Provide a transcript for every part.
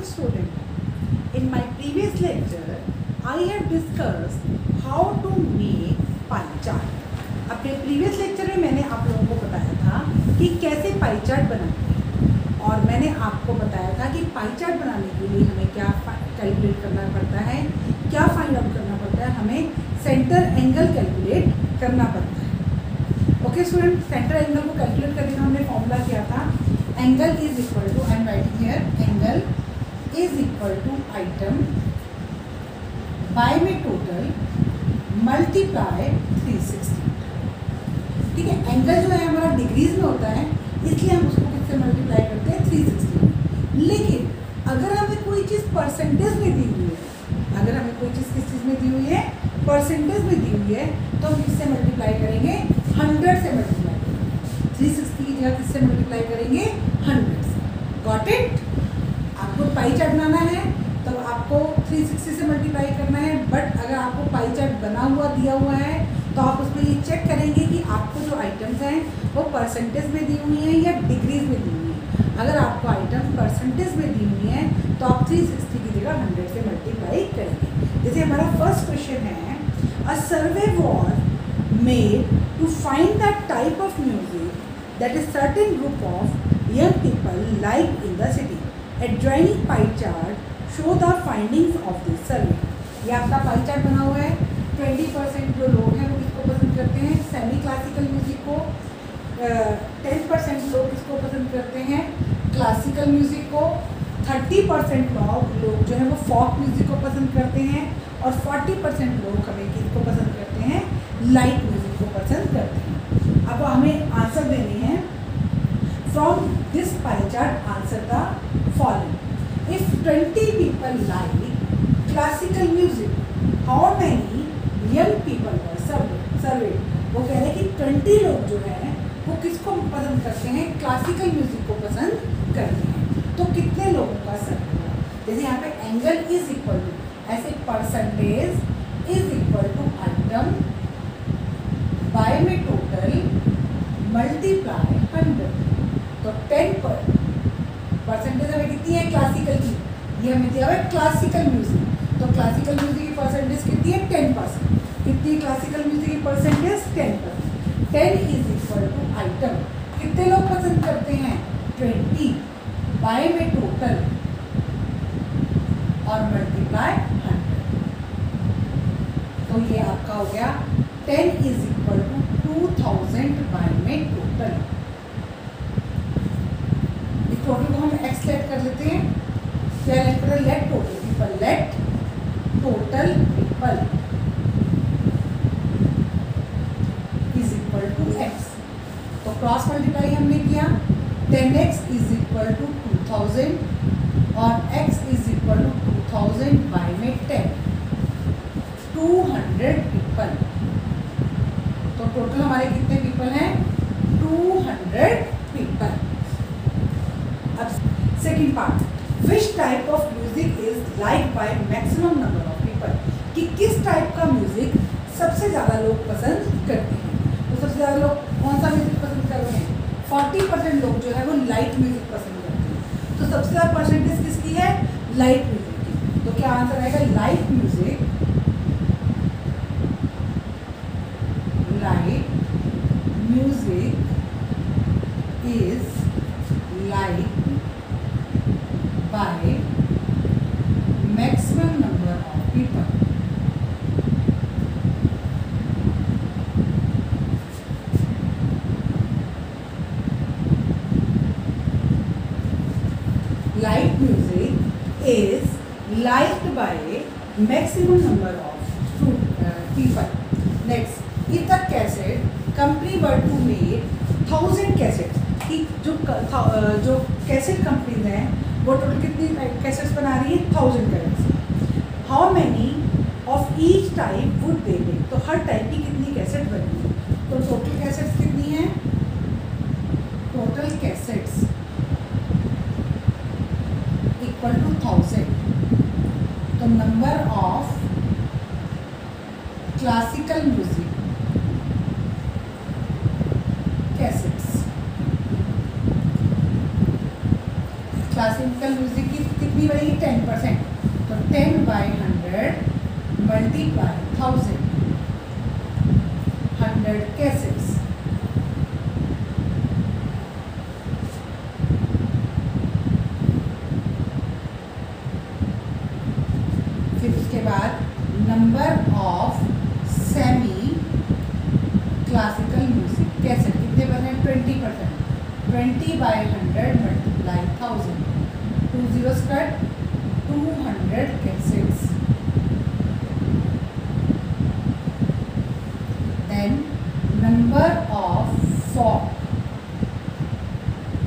student, in my previous lecture I have discussed how to make pie chart. अपने previous lecture में मैंने आप लोगों को बताया था कि कैसे पाई चार्ट बनाते हैं, और मैंने आपको बताया था कि पाई चार्ट बनाने के लिए हमें क्या कैलकुलेट करना पड़ता है, क्या फाइंड आउट करना पड़ता है, हमें सेंटर एंगल कैलकुलेट करना पड़ता है। ओके स्टूडेंट, सेंटर एंगल को कैलकुलेट करने का हमने फॉर्मूला किया था, angle is equal to, I am writing here, angle is equal to item by में टोटल मल्टीप्लाई 360। ठीक है, एंगल जो है हमारा डिग्रीज में होता है, इसलिए हम उसको किससे मल्टीप्लाई करते हैं, 360। लेकिन अगर हमें कोई चीज़ परसेंटेज में दी हुई है, अगर हमें कोई चीज़ किस चीज़ में दी हुई है, परसेंटेज में दी हुई है, तो हम किससे मल्टीप्लाई करेंगे, 100 से मल्टीप्लाई करेंगे। 360 की जगह किससे मल्टीप्लाई करेंगे, 100 से। Got it? आपको पाई चार्ट बनाना है तो आपको 360 से मल्टीप्लाई करना है, बट अगर आपको पाई चार्ट बना हुआ दिया हुआ है तो आप उसमें ये चेक करेंगे कि आपको जो आइटम्स हैं वो परसेंटेज में दी हुई हैं या डिग्रीज में दी हुई हैं। अगर आपको आइटम परसेंटेज में दी हुई हैं तो आप 360 की जगह 100 से मल्टीप्लाई करेंगे। जैसे हमारा फर्स्ट क्वेश्चन है, a survey was made to find the type of music that is certain group of young people like in the city. Adjoining pie chart show the findings of this survey. ये आपका pie chart बना हुआ है। 20% जो लोग हैं वो किसको पसंद करते हैं, सेमी क्लासिकल म्यूजिक को। 10% लोग किसको पसंद करते हैं, क्लासिकल म्यूजिक को। 30% लोग जो है वो फॉक म्यूजिक को पसंद करते हैं, और 40% लोग हमें किसको पसंद करते हैं, लाइट म्यूजिक को पसंद करते हैं। अब हमें आंसर देने हैं। From this pie chart answer the following. If 20 people like classical music, how many young people were surveyed? वो कह रहे हैं कि 20 लोग जो हैं वो किसको पसंद करते हैं, क्लासिकल म्यूजिक को पसंद करते हैं। तो कितने लोगों का सर्वे हुआ? जैसे यहाँ पे एंगल इज इक्वल टू, ऐसे percentage is equal to item by में टोटल मल्टीप्लाई 100। तो 10% हमें कितनी है, क्लासिकल की, ये हमें दिया हुआ है क्लासिकल म्यूजिक। तो क्लासिकल म्यूजिक की परसेंटेज कितनी है, 10%। कितनी क्लासिकल म्यूजिक की percentage, 10%। 10 is equal to item, कितने लोग पसंद करते हैं, 20 बाय में टोटल और मल्टीप्लाई 100। तो ये आपका हो गया 10 इज इक्वल टू 2000 बाय में टोटल। टोटल को हम एक्स लेट कर लेते हैं। क्या लेट कर, let total people, let total people is equal to x. तो क्रॉस मल्टीप्लाई हमने किया, 10x इज इक्वल टू 2000 और x is equal to 2000 by में 10, 200 पीपल। तो टोटल हमारे कितने पीपल हैं, 200 पीपल। अब second part, which type of music is like by maximum number of people, कि किस टाइप का म्यूजिक सबसे ज़्यादा लोग पसंद करते हैं। तो सबसे ज़्यादा लोग कौन सा म्यूजिक पसंद कर रहे हैं, 40% लोग जो है वो लाइट म्यूजिक पसंद करते हैं। तो सबसे ज़्यादा परसेंटेज किसकी है, लाइट म्यूजिक की। तो क्या आंसर आएगा, light music, light music is like by maximum number of people। Light music is liked by maximum number of people। Next, if the cassette company were to make 1000 cassettes, कि जो cassette companies हैं वो total कितनी cassettes बना रही है, 1000 cassettes. How many of each type would they make, तो हर type की कितनी कैसेट बनी। तो टोटल कैसेट्स कितनी हैं, टोटल कैसेट्स इक्वल टू 1000। तो number of classical music cassettes, classical music की कितनी बनेगी 10%, तो 10/100 मल्टीप्लाई 1000, 100 कैसेट्स। फिर उसके बाद number of semi classical music cassette कितने percent 20%, 20/100 multiply 1000, 2 zeros cut, 200 cassettes. Then number of folk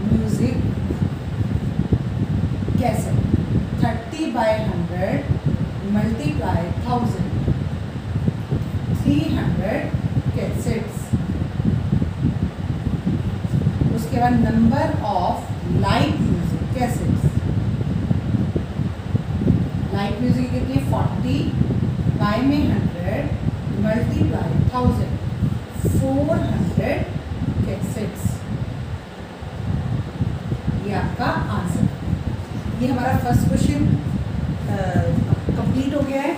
music cassette 30/100 multiply 1000, 300 cassettes. उसके बाद number of light music cassettes, light music कितनी 40/100 मल्टीप्लाई 1000, 400 कैसेट्स। ये आपका आंसर। ये हमारा फर्स्ट क्वेश्चन कंप्लीट हो गया है।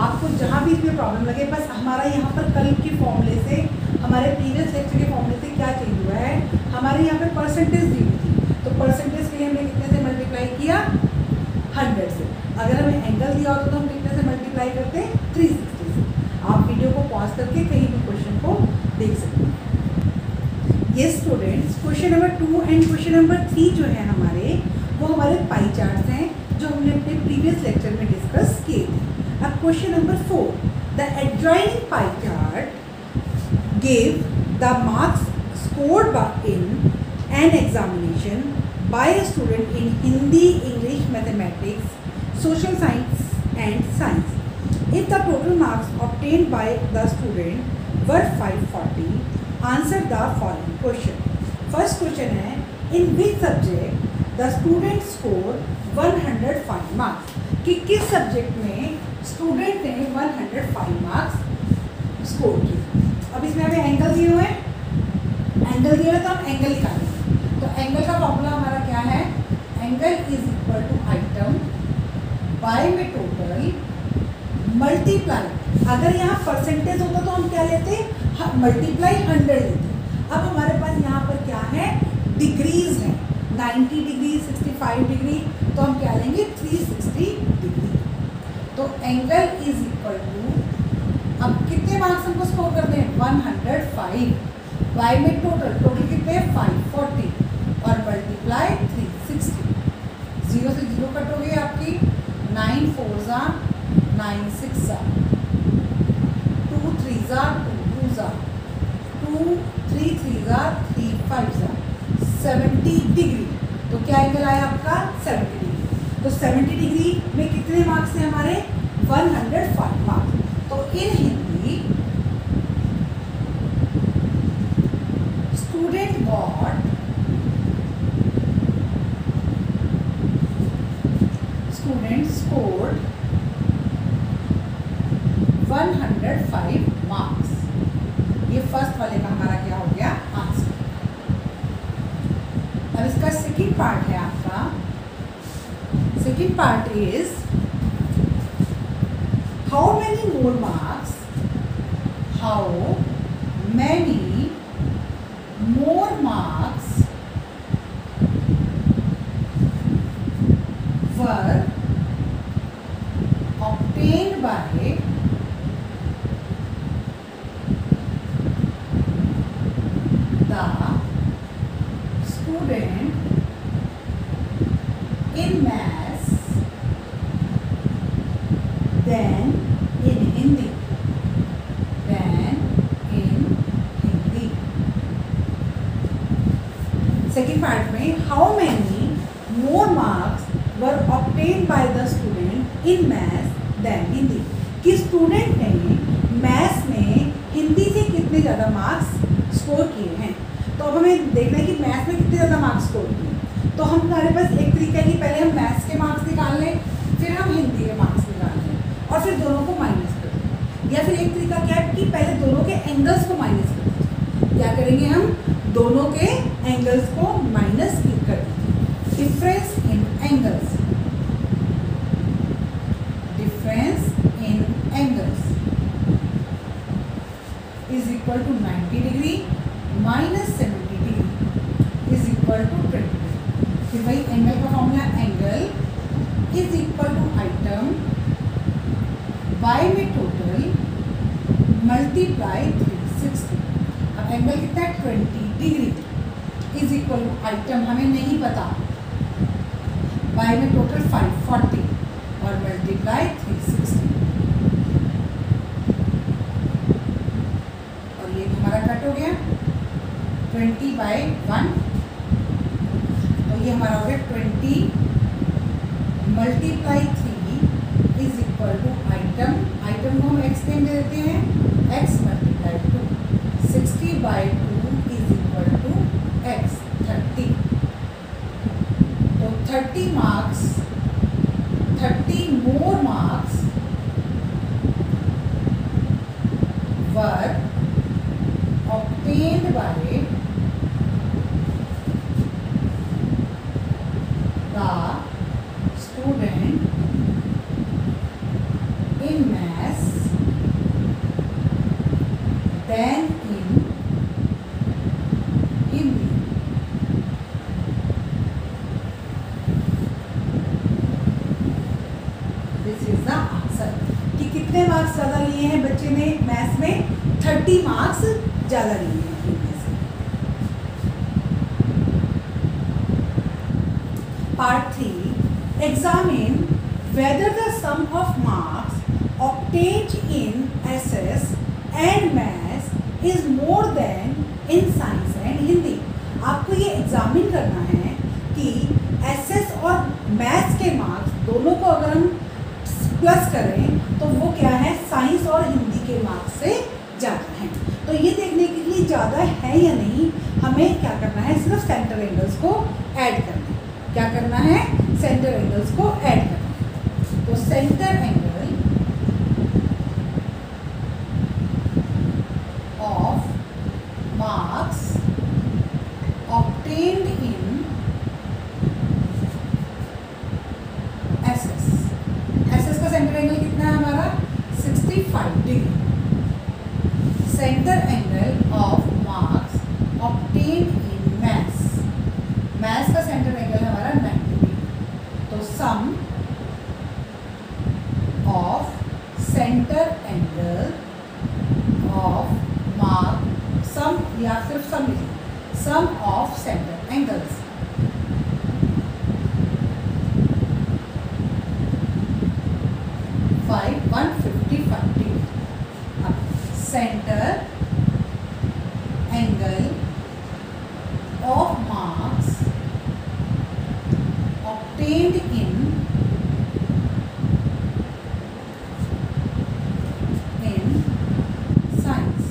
आपको जहाँ भी इसमें प्रॉब्लम लगे, बस हमारा यहाँ पर कल के फॉर्मूले से, हमारे प्रीवियस लेक्चर के फॉर्मूले से क्या चेंज हुआ है, हमारे यहाँ पे परसेंटेज दी हुई थी, तो परसेंटेज के लिए हमने कितने से मल्टीप्लाई किया 100 से। अगर हमें एंगल दिया होता तो हम कितने से मल्टीप्लाई करते 360 से। आप वीडियो को पॉज करके कहीं भी क्वेश्चन को देख सकते हैं। ये students question number 2 and question number 3 जो है हमारे, वो हमारे पाई चार्ट्स हैं जो हमने अपने प्रीवियस लेक्चर में डिस्कस किए थे। अब question number 4, the adjoining pie chart give the marks scored in an examination by a student in Hindi, English, Mathematics, Social Science and Science. If the total marks obtained by the student were 540, answer the following question. First question है, in which subject the student score 105 marks? कि किस subject में student ने 105 marks score किए। अब इसमें हमें angle दिए हुए हैं, एंगल दिया है तो हम एंगल निकालेंगे। तो एंगल का फॉर्मूला हमारा क्या है, angle is equal to item by में टोटल मल्टीप्लाई, अगर यहाँ परसेंटेज होता तो हम क्या लेते, मल्टीप्लाई 100 लेते। अब हमारे पास यहाँ पर क्या है, डिग्रीज है, 90 डिग्री, 65 डिग्री, तो हम क्या लेंगे 360 डिग्री। तो एंगल इज इक्वल टू, अब कितने मार्क्स हमको स्कोर करते हैं 105, बाय में टोटल कितने 540 और मल्टीप्लाई 360, 0 से 0 कट हो गई आपकी, 9 4 जा 9 6 जा, 2 3 जा 2 2 जा, 2 3 3 जा 3 5 जा, 70 डिग्री। तो क्या एंगल आया आपका 70 डिग्री। तो 70 डिग्री में कितने मार्क्स हैं हमारे 105 मार्क्स। तो in Hindi student got scored 105 marks. ये फर्स्ट वाले का हमारा क्या हो गया आंसर। अब इसका सेकंड पार्ट है आपका, second part is how many more marks, how many more marks were obtained by the student in maths than in Hindi, second part में how many more marks were obtained by the student in maths than Hindi, कि student ने maths में हिंदी से कितने ज़्यादा marks score किए हैं। तो अब हमें देखना है कि मैथ्स में कितने ज़्यादा मार्क्स स्कोर किए। तो हम हमारे पास एक तरीका है कि पहले हम मैथ्स के मार्क्स निकाल लें, फिर हम हिंदी के मार्क्स निकाल लें और फिर दोनों को माइनस कर दें। या फिर एक तरीका क्या है कि पहले दोनों के एंगल्स को माइनस कर दें। क्या करेंगे हम, दोनों के एंगल्स को माइनस कर देंगे। Difference in angles, equal to 90 degree minus 70 degree is equal to 20 degree. फिर भाई एंगल का formula, angle is equal to item by में टोटल मल्टीप्लाई 360। अब एंगल कितना है 20 degree is equal to item हमें नहीं पता, बाय में टोटल 540 और मल्टीप्लाई 360 और ये हमारा कट हो गया 20/1, तो ये हमारा हो गया 20 multiply 3 is equal to item, item को हम x नेम दे देते हैं, x multiply 2, 60/2 is equal to x 30। तो 30 marks, 30 more marks were obtained by the student in maths than in Hindi। This is the answer कि कितने marks ज़्यादा लिए हैं बच्चे ने मैथ्स में, 30 मार्क्स ज़्यादा लिए हैं इनमें से। Part 3, examine whether the sum of marks obtained in SS and maths is more than in science and Hindi. आपको ये एग्जामिन करना है कि एसएस और मैथ्स के मार्क्स दोनों को अगर हम प्लस करें तो वो क्या है, साइंस और हिंदी के मार्क्स से ज़्यादा है। तो ये देखने के लिए ज़्यादा है या नहीं, हमें क्या करना है, सिर्फ सेंटर एंगल्स को ऐड करना है। क्या करना है, सेंटर एंगल्स को ऐड करना है। तो centre angle of marks obtained in SS, SS का सेंटर एंगल कितना है हमारा 65 degree. Centre angle of marks obtained in maths, maths का सेंटर एंगल हमारा 90 डिग्री। तो sum of centre angle of mark, sum या सिर्फ सम लिखिए, sum of centre angles by 155 degree। अब centre angle of marks obtained in science,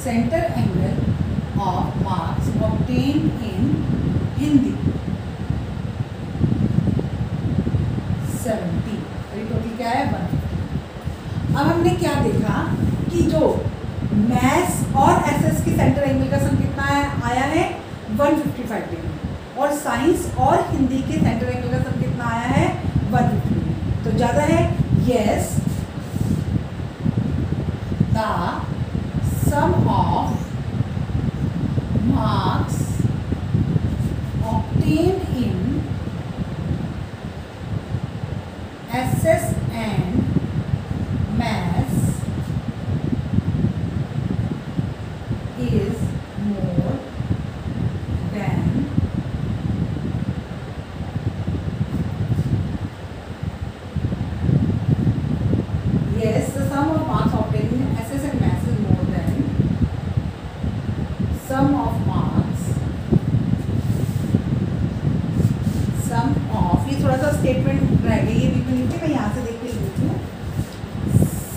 centre angle of marks obtained in Hindi 70, अभी total क्या है 150। अब हमने क्या देखा कि जो मैथ्स और एसएस की सेंटर एंगल का सम कितना आया है 155 डिग्री, और साइंस और हिंदी के सेंटर एंगल का सम कितना आया है 150 डिग्री। तो ज़्यादा है, yes the sum of marks obtained in SS and maths is more than yes, the sum of marks obtained in SS and maths is more than sum of marks, sum of, ये थोड़ा सा statement रह गई है बिल्कुल नीचे, मैं यहाँ से देख के लिख देती हूँ।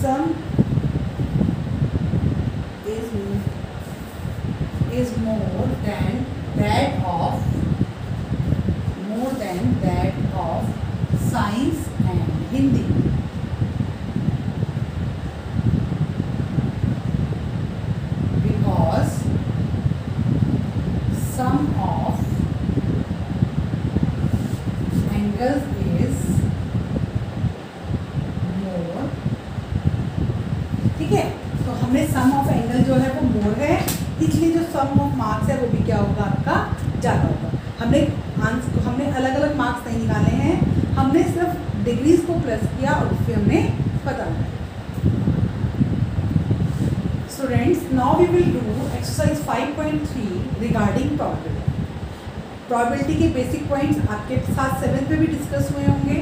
सम is more than that of science and Hindi। Because sum of angles is sum of marks है वो भी क्या होगा आपका ज़्यादा होगा। हमने अलग अलग मार्क्स नहीं निकाले हैं, हमने सिर्फ डिग्रीज को प्लस किया और उससे हमने पता लगाया। Students, now we will do exercise 5.3 regarding probability. Probability के बेसिक पॉइंट्स आपके साथ 7th में भी डिस्कस हुए होंगे,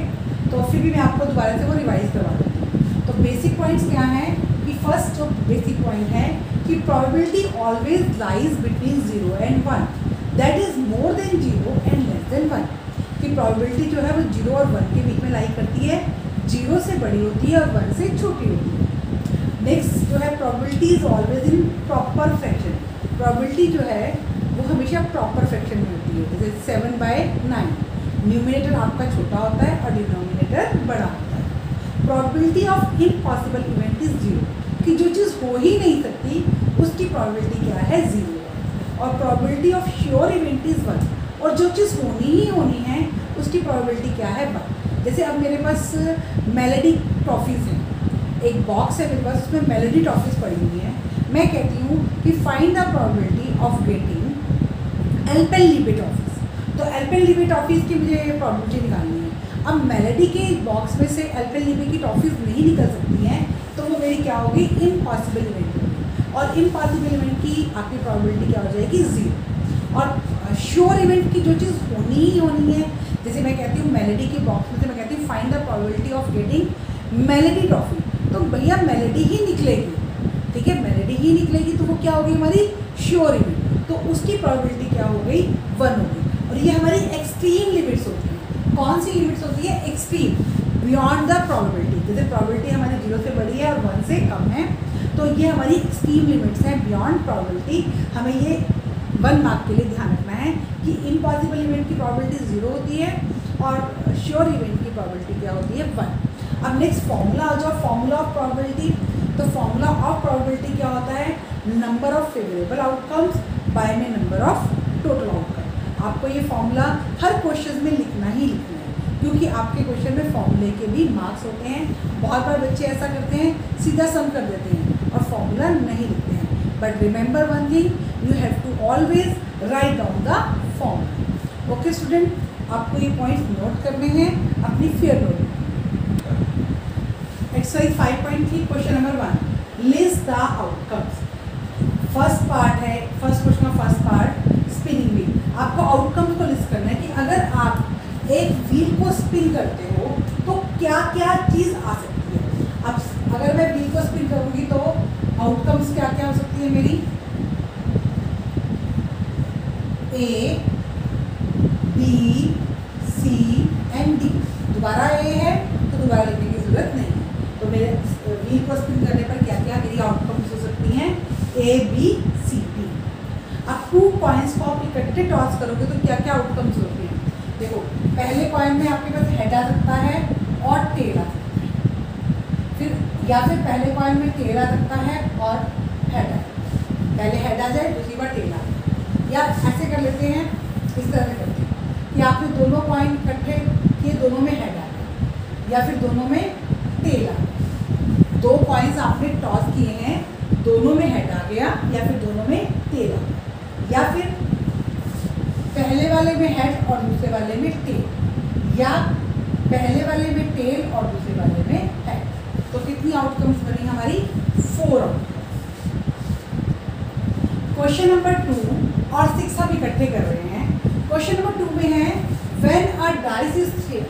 तो फिर भी मैं आपको दोबारा से वो रिवाइज करवा देती हूँ। तो बेसिक पॉइंट्स क्या हैं कि फर्स्ट जो बेसिक पॉइंट है कि probability always lies between 0 and 1, that is more then 0 and less than 1। कि प्रोबेबिलिटी जो है वो 0 और 1 के बीच में लाई करती है, 0 से बड़ी होती है और 1 से छोटी होती है। नेक्स्ट जो है probability is always in proper fraction. Probability जो है वो हमेशा प्रॉपर फ्रैक्शन में होती है, जैसे 7/9। न्यूमिनेटर आपका छोटा होता है और डिनोमिनेटर बड़ा होता है। Probability of impossible event is 0, कि जो चीज़ हो ही नहीं सकती उसकी प्रोबेबिलिटी क्या है 0 है। और probability of sure event is 1, और जो चीज़ होनी ही होनी है उसकी प्रोबेबिलिटी क्या है 1। जैसे अब मेरे पास मेलेडी टॉफ़ीज़ हैं, एक बॉक्स है मेरे पास, उसमें मेलेडी टॉफ़ीज़ पड़ी हुई है। मैं कहती हूँ कि find the probability of getting Alpenliebe toffees. तो एल्पेनलीबे टॉफ़ीज़ की मुझे प्रोबेबिलिटी निकालनी है। अब मेलेडी के बॉक्स में से एल्पेनलीबे की टॉफ़ीज़ नहीं निकल सकती हैं, तो वो मेरी क्या होगी, इम्पॉसिबल इवेंट होगी। और इम्पॉसिबल इवेंट की आपकी प्रोबेबिलिटी क्या हो जाएगी 0। और श्योर इवेंट की जो चीज़ होनी ही होनी है, जैसे मैं कहती हूँ मेलेडी के बॉक्स में से मैं कहती हूँ find the probability of getting melody toffee, तो भैया मेलेडी ही निकलेगी, ठीक है, मेलेडी ही निकलेगी, तो वो क्या होगी हमारी श्योर इवेंट, तो उसकी प्रोबेबिलिटी क्या हो गई 1 हो गई। और ये हमारी एक्सट्रीम लिमिट्स होती हैं। कौन सी लिमिट्स होती है, एक्सट्रीम, बियॉन्ड द प्रोबेबिलिटी। जैसे प्रोबेबिलिटी हमारी 0 से बड़ी है और 1 से कम है, तो ये हमारी एक्सट्रीम लिमिट्स हैं बियॉन्ड प्रोबेबिलिटी। हमें ये 1 मार्क के लिए ध्यान रखना है कि इम्पॉसिबल इवेंट की प्रोबेबिलिटी 0 होती है और श्योर इवेंट की प्रोबेबिलिटी क्या होती है 1। अब नेक्स्ट फॉर्मूला आ जाओ, फॉर्मूला ऑफ प्रोबेबिलिटी। तो फॉर्मूला ऑफ प्रोबेबिलिटी क्या होता है, number of favourable outcomes by में नंबर ऑफ टोटल आउटकम। आपको ये फॉर्मूला हर क्वेश्चन में लिखना ही लिखना है, क्योंकि आपके क्वेश्चन में फॉर्मूले के भी मार्क्स होते हैं। बहुत बार बच्चे ऐसा करते हैं, सीधा सम कर देते हैं और फॉर्मूला नहीं लिखते हैं। But remember one thing, you have to always write down the formula. Okay student, आपको ये पॉइंट्स नोट करने हैं अपनी फेयर नोट में। Exercise 5.3 question number 1, list the outcomes. First part है, फर्स्ट क्वेश्चन का फर्स्ट पार्ट स्पिनिंग व्हील। आपको outcomes को लिस्ट करना है कि अगर आप एक व्हील को स्पिन करते हो तो क्या क्या चीज़ आ सकती है। अब अगर मैं व्हील को स्पिन करूँगी तो आउटकम्स क्या क्या हो सकती है मेरी, ए, बी, सी एंड डी। दोबारा ए है तो दोबारा लिखने की जरूरत नहीं है। तो मेरे व्हील को स्पिन करने पर क्या क्या मेरी आउटकम्स हो सकती हैं, ए, बी, सी, डी। अब 2 कॉइन्स को आप इकट्ठे टॉस करोगे तो क्या क्या आउटकम्स होते हैं। देखो, पहले कॉइन में आपके पास हेड आ सकता है और टेल आ सकता है, फिर या फिर पहले कॉइन में टेल आ सकता है और हेड आ, पहले हेड आ जाए दूसरी बार टेल आ जाए, या ऐसे कर लेते हैं, इस तरह से करते हैं कि आपने दोनों कॉइन इकट्ठे किए, दोनों में हेड आ गया या फिर दोनों में टेल आ गया। 2 कॉइन्स आपने टॉस किए हैं, दोनों में हेड आ गया या फिर दोनों में टेल आ गया, या फिर पहले वाले में हेड और दूसरे वाले में टेल, या पहले वाले में टेल और दूसरे वाले में हेड। तो कितनी आउटकम्स बनी हमारी 4 आउटकम्स। क्वेश्चन नंबर 2 और 6 हम इकट्ठे कर रहे हैं। क्वेश्चन नंबर 2 में है when a dice is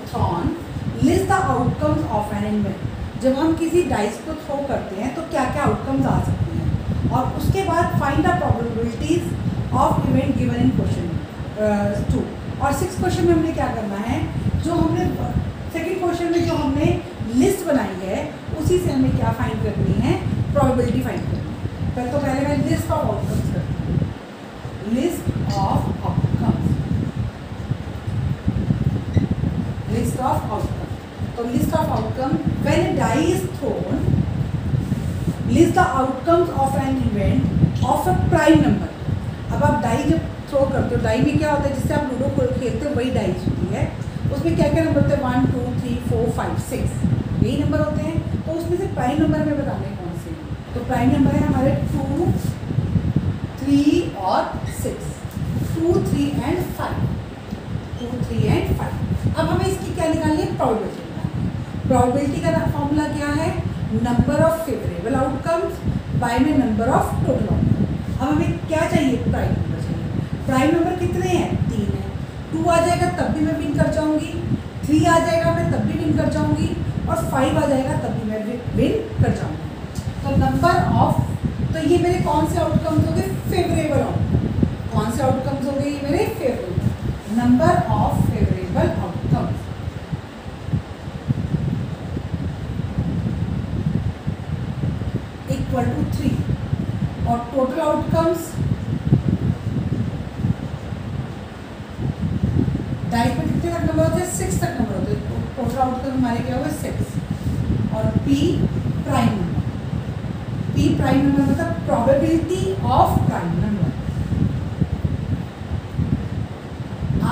thrown list the outcomes of an event. जब हम किसी डाइस को थ्रो करते हैं तो क्या क्या आउटकम्स आ सकती हैं, और उसके बाद find the probabilities of event given in question 2। और 6 क्वेश्चन में हमने क्या करना है, जो हमने सेकंड क्वेश्चन में जो हमने लिस्ट बनाई है उसी से हमें क्या फाइंड करनी है, प्रोबेबिलिटी फाइंड करनी है। तो पहले मैं लिस्ट ऑफ आउटकम्स करती हूँ, list of outcomes, list of outcome. तो list of outcome, when a die is thrown list the outcomes of an event of a prime number. अब आप डाई जब थ्रो करते हो, डाई में क्या होता है, जिससे आप लूडो को खेलते हो वही डाइस होती है, उसमें क्या क्या नंबर होते हैं, 1 2 3 4 5 6, यही नंबर होते हैं। तो उसमें से प्राइम नंबर हमें बताने कौन से हैं, तो प्राइम नंबर है हमारे 2 3 और 6, 2, 3 and 5, 2, 3 and 5। अब हमें इसकी क्या निकालनी है, प्रोबेबिलिटी निकालनी है। प्रोबेबिलिटी का फॉर्मूला क्या है, number of favourable outcomes by में नंबर ऑफ टोटल आउटकम। अब हमें क्या चाहिए, प्राइम नंबर चाहिए। प्राइम नंबर कितने हैं, 3 है। 2 आ जाएगा तब भी मैं विन कर जाऊंगी, 3 आ जाएगा मैं तब भी विन कर जाऊंगी, और 5 आ जाएगा तब भी मैं विन कर जाऊंगी। तो नंबर ऑफ, तो ये मेरे कौन से आउटकम्स हो गए, फेवरेबल आउटकम। कौन से आउटकम्स हो गए, ये मेरे favourable. Number of favourable outcomes equal to 3, और टोटल आउटकम्स डाइस में कितने तक नंबर होते हैं, 6 तक नंबर होते हैं। टोटल आउटकम हमारे क्या हुए, 6। और P prime number, P prime number मतलब प्रोबेबिलिटी ऑफ प्राइम नंबर।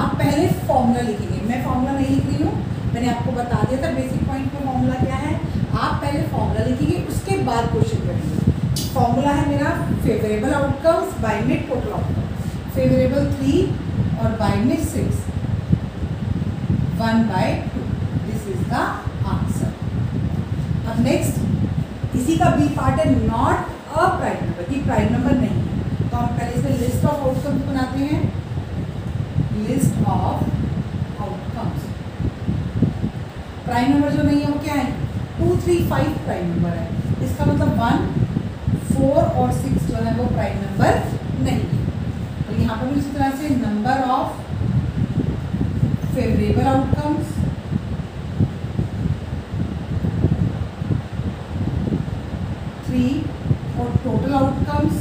आप पहले फॉर्मूला लिखेंगे, मैं फॉर्मूला नहीं लिख रही हूँ, मैंने आपको बता दिया था बेसिक पॉइंट में फॉर्मूला क्या है। आप पहले फॉर्मूला लिखेंगे, उसके बाद क्वेश्चन करेंगे। फॉर्मूला है मेरा फेवरेबल आउटकम्स बाय में टोटल आउटकम। फेवरेबल 3 और बाय में 6, 1/2। This is the answer. अब नेक्स्ट, इसी का बी पार्ट है, नॉट अ प्राइम नंबर, ये प्राइम नंबर नहीं है। तो हम पहले इसमें लिस्ट ऑफ आउटकम्स बनाते हैं। List of outcomes, prime number जो नहीं है वो क्या है, 2, 3, 5 प्राइम नंबर है। इसका मतलब 1, 4 और 6 जो है वो प्राइम नंबर नहीं है। तो यहाँ पर भी इसी तरह से नंबर ऑफ फेवरेबल आउटकम्स और total outcomes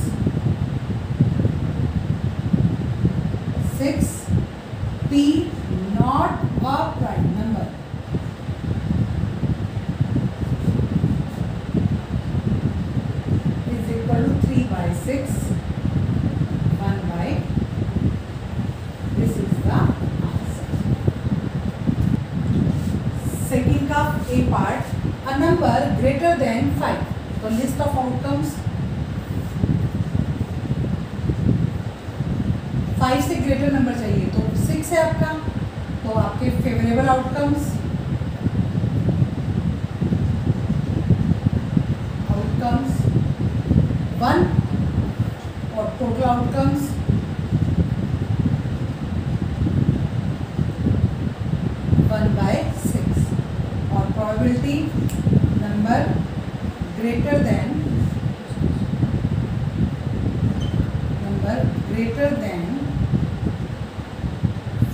6, P not a prime number is equal to 3/6, 1/, this is the answer. Second का a part, a number greater than 5। तो लिस्ट ऑफ आउटकम्स, 5 से ग्रेटर नंबर चाहिए, तो 6 है आपका। तो आपके फेवरेबल आउटकम्स 1 और टोटल आउटकम्स 1/6, और probability number greater than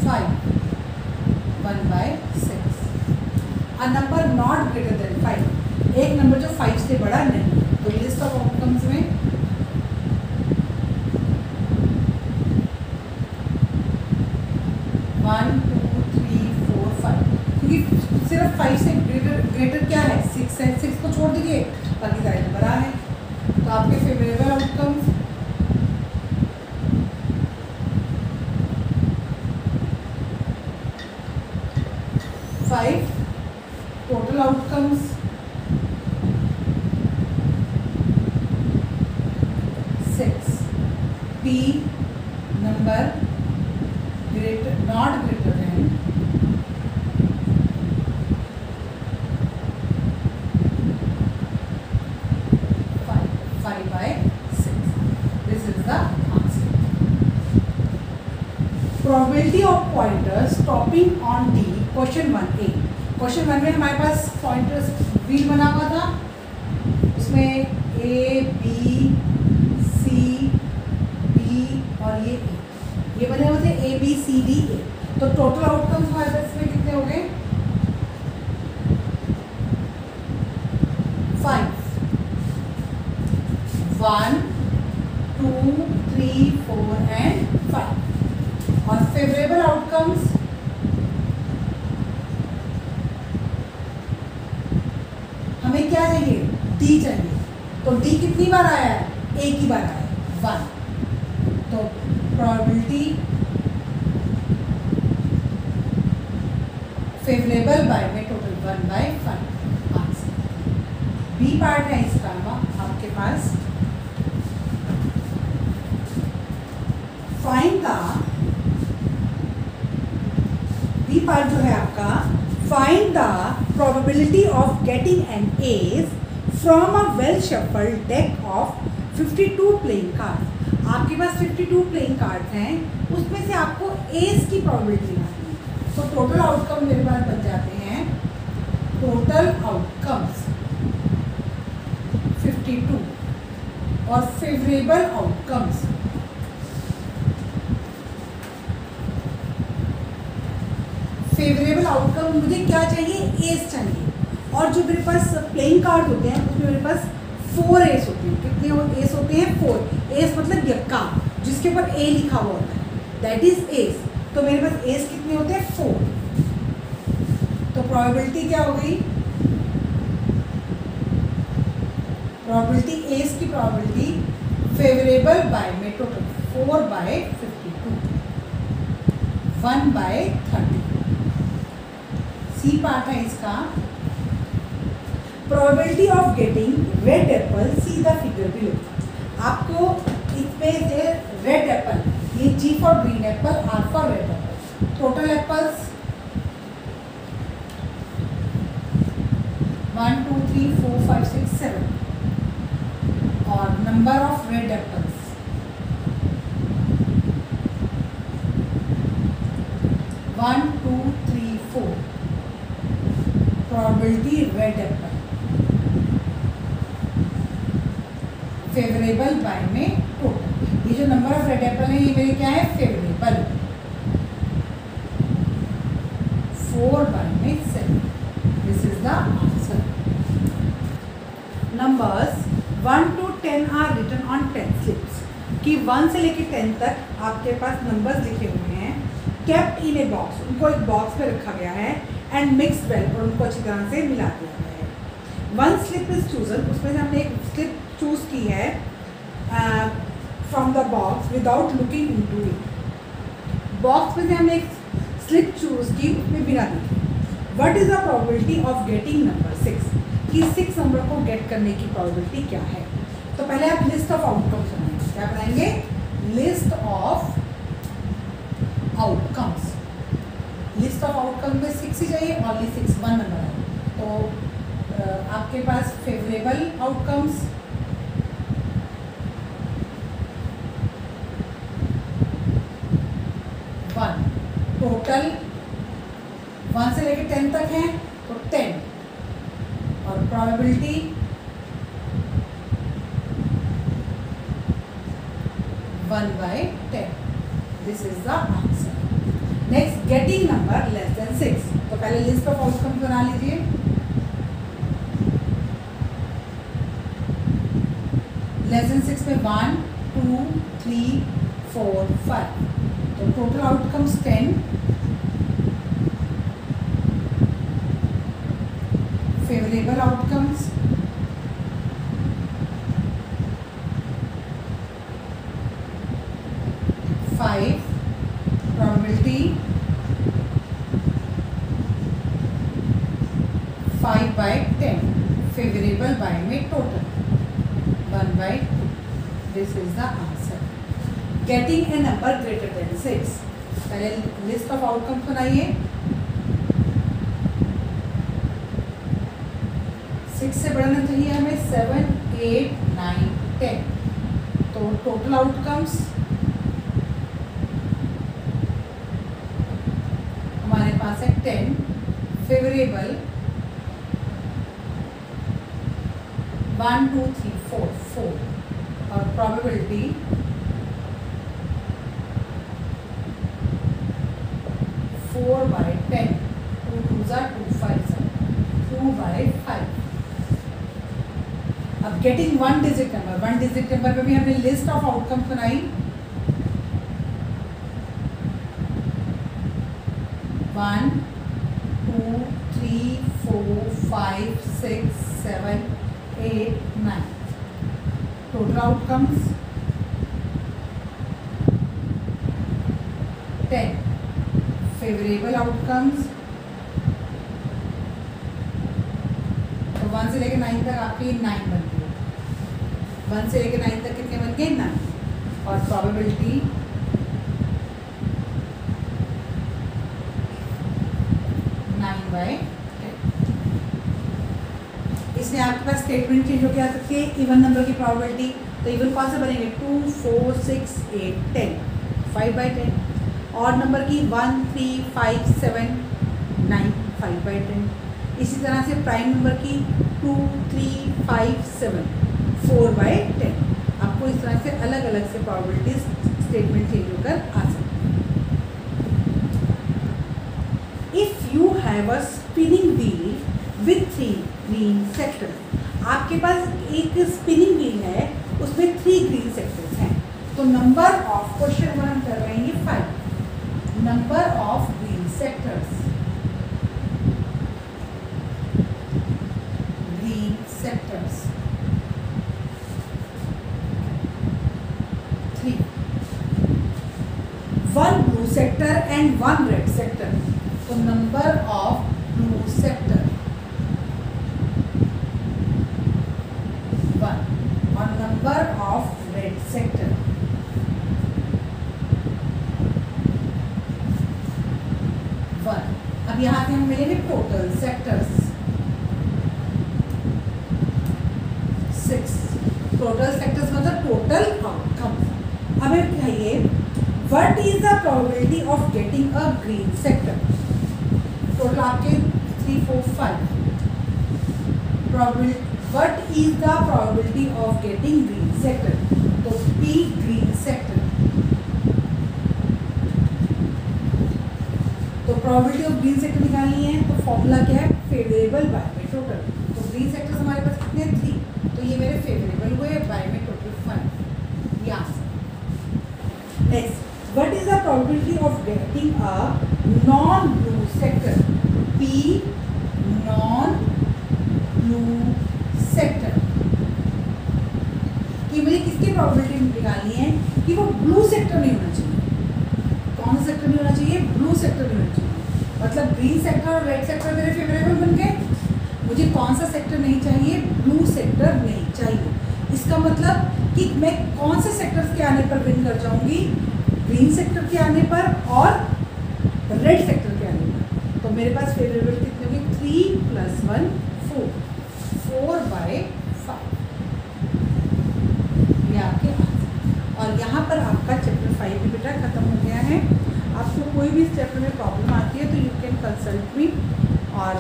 5, 1/6। a number not greater than 5, एक नंबर जो 5 से बड़ा नहीं। तो लिस्ट ऑफ आउटकम्स में 1, 2, 3, 4, 5, क्योंकि सिर्फ 5 से ग्रेटर क्या है, 6 है। 6 को छोड़ दीजिए, बाकी सारे नंबर आ रहे हैं। तो आपके favourable outcomes 5, total outcomes 6, P number greater not greater than 5/6। This is the answer. Probability of pointers stopping on D, question 1A। Question 1 में हमारे पास पॉइंटर्स व्हील बना हुआ था, उसमें A, B, C, B और ये बने हुए थे A, B, C, D, A। तो टोटल आउटकम्स हमारे पास इसमें कितने हो गए, 5, 1, 2, 3, 4 एंड 5। और फेवरेबल आउटकम्स हमें क्या चाहिए, डी चाहिए। तो डी कितनी बार आया है, एक ही बार आया है, 1। तो प्रोबेबिलिटी फेवरेबल बाय में टोटल 1/5 आंसर। बी पार्ट है इसका आपके पास, फाइंड द बी पार्ट जो है आपका, find the probability of getting an S from a well shuffled deck of 52 playing card. आपके पास 52 प्लेइंग कार्ड हैं, उसमें से आपको एस की प्रोबेबिलिटी निकालनी है। तो टोटल आउटकम मेरे पास बन जाते हैं, टोटल आउटकम्स 52 और फेवरेबल आउटकम्स मुझे क्या चाहिए, एस चाहिए। और जो मेरे पास प्लेइंग कार्ड होते हैं उसमें मेरे पास 4 एस होते हैं। कितने एस होते हैं? 4। एस मतलब यक्का, जिसके ऊपर ए लिखा हुआ होता है, दैट इज एस। तो मेरे पास एस कितने होते हैं? 4। तो प्रोबेबिलिटी क्या हो गई? प्रोबेबिलिटी एस की प्रोबेबिलिटी फेवरेबल बाय में टोटल 4/52, 1/30। सी पार्ट है इसका, probability of getting red apple, see the figure below. आपको इसमें से रेड एप्पल, ये G for green apple, R for red apple, total apples 1 2 3 4 5 6 7 और number of red apples 1 2 3 4। Probability red apple favourable by में total. ये जो number of red Apple है ये मेरे क्या है? Favourable. 4/7। This is the answer. Numbers 1 to 10 are written on 10 slips, कि 1 से लेकर 10 तक आपके पास नंबर्स लिखे हुए हैं, केप्ट इन ए बॉक्स, उनको एक बॉक्स में रखा गया है, एंड मिक्स्ड वेल, और उनको अच्छी तरह से मिला दिया गया है। 1 स्लिप इज चूजन, उसमें से हमने एक स्लिप चूज की है from the box without looking into it. Box में से हमने एक स्लिप चूज की, उसमें बिना देखे। What is the probability of getting number 6, कि 6 नंबर को गेट करने की प्रोबेबिलिटी क्या है? तो पहले आप लिस्ट ऑफ आउटकम्स बनाएंगे। क्या बनाएंगे? List of outcomes. List of outcome में 6 ही चाहिए, ओनली 6, 1 नंबर है। तो आपके पास फेवरेबल आउटकम्स 1, टोटल 1 से लेकर 10 तक है तो 10, और probability 1/10। This is the answer. Next, getting number less than 6। तो पहले लिस्ट ऑफ आउटकम बना लीजिए। लेस देन 6 में 1 2 3 4 5, तो total outcomes 10, favourable outcomes 5, probability 5/10, favourable by में total 1/2। This is the answer. Getting a number greater than 6, पहले list of outcomes बनाइए। 6 से बढ़ना चाहिए हमें 7 8 9 10, तो टोटल आउटकम्स हमारे पास है 10, फेवरेबल 1 2 3 4 4, और probability 4/10, 2 2s are 2 5s are 2/5। अब getting 1 digit number, 1 digit number में भी हमने लिस्ट ऑफ आउटकम्स बनाई। 1 2 3 4 5 6 7 8 9, टोटल आउटकम्स 10, फेवरेबल आउटकम्स, तो 1 से लेकर 9 तक आपकी 9 बन गई। 1 से लेकर 9 तक कितने बन गए? 9, और प्रोबेबिलिटी आपके पास स्टेटमेंट चेंज होकर आ सकती है इवन नंबर की प्रोबेबिलिटी। तो इवन कौन से बनेंगे 2, 4, 6, 8, 10, 5/10। और नंबर की 1, 3, 5, 7, 9, 5/10। इसी तरह से प्राइम नंबर की 2, 3, 5, 7, 4/10। आपको इस तरह से अलग अलग से प्रोबेबिलिटीज स्टेटमेंट चेंज होकर आ सकती है। If you have a spinning wheel with 3 green sectors, आपके पास एक स्पिनिंग व्हील है, उसमें 3 ग्रीन सेक्टर्स हैं। तो नंबर ऑफ, क्वेश्चन नंबर हम कर रहे हैं 5, number of green sectors, green sectors 3, 1 blue sector and 1 red sector. तो नंबर ऑफ ब्लू सेक्टर 1 और नंबर ऑफ रेड सेक्टर 1। अब यहां से हम मिलेंगे टोटल सेक्टर्स 6। टोटल सेक्टर्स मतलब टोटल आउटकम। अब कहिए what is the probability of getting a green sector. Total आपके 3, 4, 5 probability. What is the probability of getting green sector. तो P ग्रीन सेक्टर। तो प्रोबेबिलिटी ऑफ ग्रीन सेक्टर निकालनी है तो formula क्या है, फेवरेबल बाय में टोटल। तो ग्रीन सेक्टर्स हमारे पास कितने 3, तो ये मेरे फेवरेबल हुए, बाय में total 5। Yes. Next, what is the probability of getting a non blue sector. P non blue sector. कि मुझे किसकी प्रोबेबिलिटी निकालनी है कि वो ब्लू सेक्टर नहीं होना चाहिए। कौन सा सेक्टर नहीं होना चाहिए, ब्लू सेक्टर नहीं होना चाहिए। मतलब ग्रीन सेक्टर और रेड सेक्टर मेरे फेवरेबल बन गए। मुझे कौन सा सेक्टर नहीं चाहिए, ब्लू सेक्टर नहीं चाहिए। इसका मतलब कि मैं कौन से सेक्टर्स के आने पर विन कर जाऊंगी, ग्रीन सेक्टर के आने पर और रेड सेक्टर के आने पर। तो मेरे पास फेवरेबल कितने होंगे, 3 + 1 4, 4/5। ये आपके आंसर। और यहाँ पर आपका चैप्टर 5 भी बेटा खत्म हो गया है। आपको कोई भी चैप्टर में प्रॉब्लम आती है तो यू कैन कंसल्ट मी, और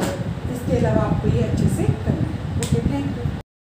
इसके अलावा आपको ये अच्छे से करना है। Okay, thank you.